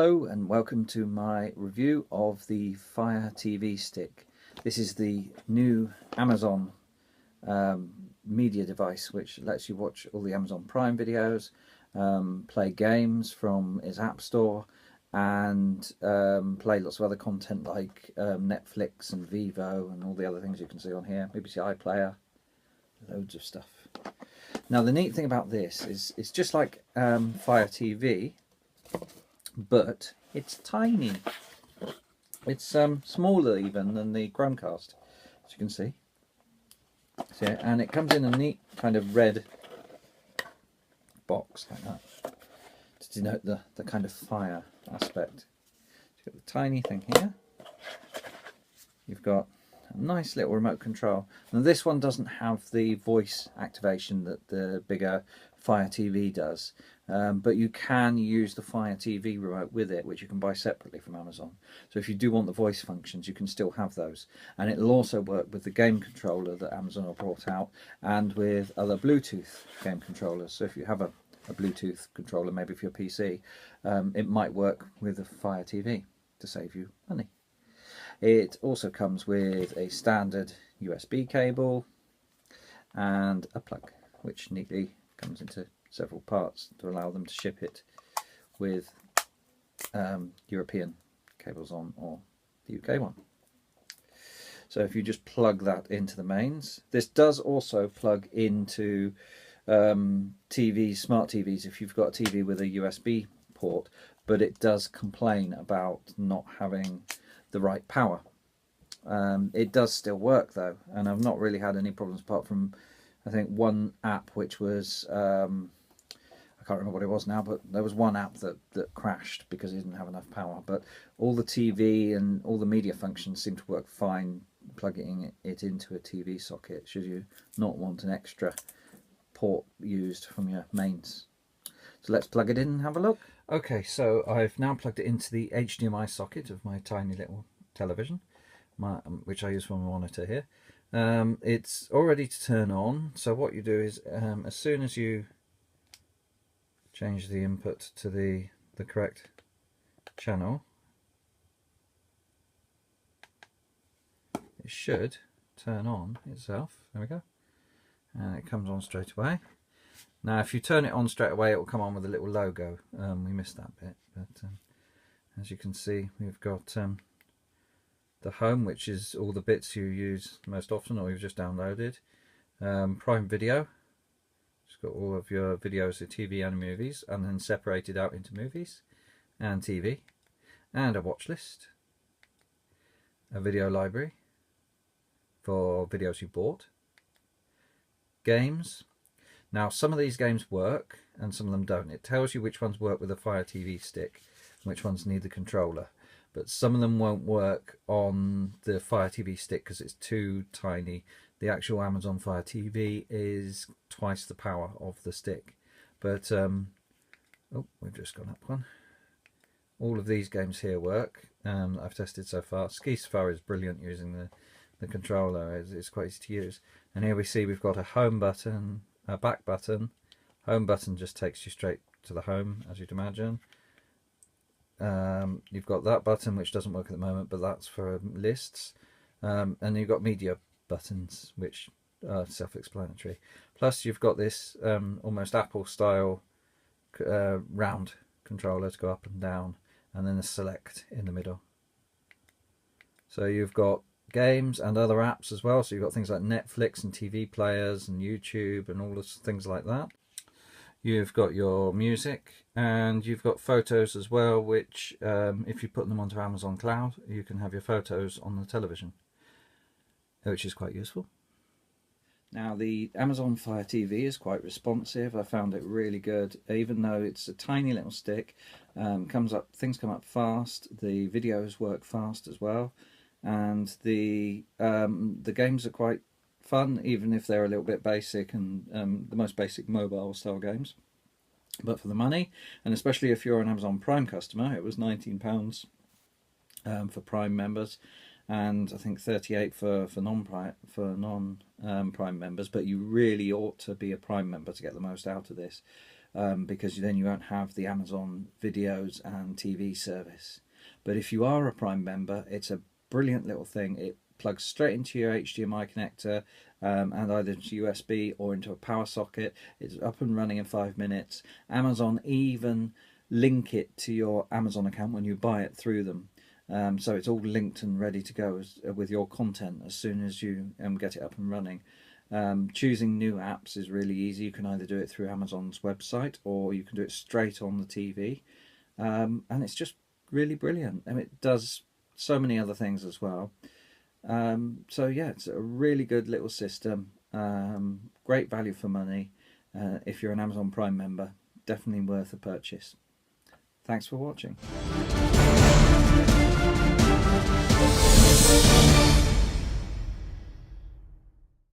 Hello and welcome to my review of the Fire TV Stick. This is the new Amazon media device which lets you watch all the Amazon Prime videos, play games from its App Store, and play lots of other content like Netflix and Vivo and all the other things you can see on here, BBC iPlayer, loads of stuff. Now the neat thing about this is it's just like Fire TV, but it's tiny. It's smaller even than the Chromecast, as you can see. So, and it comes in a neat kind of red box like that to denote the kind of fire aspect. You've got the tiny thing here. You've got a nice little remote control. Now this one doesn't have the voice activation that the bigger Fire TV does, but you can use the Fire TV remote with it, which you can buy separately from Amazon. So if you do want the voice functions, you can still have those, and it'll also work with the game controller that Amazon have brought out and with other Bluetooth game controllers. So if you have a Bluetooth controller, maybe for your PC, it might work with the Fire TV to save you money. It also comes with a standard USB cable and a plug, which neatly comes into several parts to allow them to ship it with European cables on or the UK one. So if you just plug that into the mains, this does also plug into TVs, smart TVs, if you've got a TV with a USB port, but it does complain about not having the right power. It does still work though, and I've not really had any problems apart from I think one app which was I can't remember what it was now, but there was one app that crashed because it didn't have enough power. But all the TV and all the media functions seem to work fine plugging it into a TV socket, should you not want an extra port used from your mains. So let's plug it in and have a look. Okay, so I've now plugged it into the HDMI socket of my tiny little television, which I use for my monitor here. It's all ready to turn on, so what you do is as soon as you change the input to the correct channel, it should turn on itself. There we go, and it comes on straight away. Now if you turn it on straight away, it will come on with a little logo. We missed that bit, but as you can see, we've got the home, which is all the bits you use most often or you've just downloaded. Prime Video, it's got all of your videos of TV and movies, and then separated out into movies and TV, and a watch list, a video library for videos you bought, games. Now some of these games work and some of them don't. It tells you which ones work with a Fire TV stick and which ones need the controller. But some of them won't work on the Fire TV stick because it's too tiny. The actual Amazon Fire TV is twice the power of the stick. But, oh, we've just gone up one. All of these games here work. I've tested so far. Ski Safari is brilliant using the controller. It's quite easy to use. And here we see we've got a home button, a back button. Home button just takes you straight to the home, as you'd imagine. You've got that button which doesn't work at the moment, but that's for lists, and you've got media buttons which are self-explanatory. Plus you've got this almost Apple style round controller to go up and down, and then a select in the middle. So you've got games and other apps as well, so you've got things like Netflix and TV players and YouTube and all those things like that. You've got your music, and you've got photos as well, which if you put them onto Amazon Cloud, you can have your photos on the television, which is quite useful. Now the Amazon Fire TV is quite responsive. I found it really good, even though it's a tiny little stick. Things come up fast. The videos work fast as well, and the games are quite fun, even if they're a little bit basic and the most basic mobile style games. But for the money, and especially if you're an Amazon Prime customer, it was £19 for Prime members, and I think 38 for non Prime members. But you really ought to be a Prime member to get the most out of this. because then you won't have the Amazon videos and TV service. But if you are a Prime member, it's a brilliant little thing. It plugs straight into your HDMI connector, and either into USB or into a power socket. It's up and running in 5 minutes. Amazon even link it to your Amazon account when you buy it through them. So it's all linked and ready to go with your content as soon as you get it up and running. Choosing new apps is really easy. You can either do it through Amazon's website or you can do it straight on the TV. And it's just really brilliant. And it does so many other things as well. So yeah, it's a really good little system. Great value for money. If you're an Amazon Prime member, definitely worth a purchase. Thanks for watching.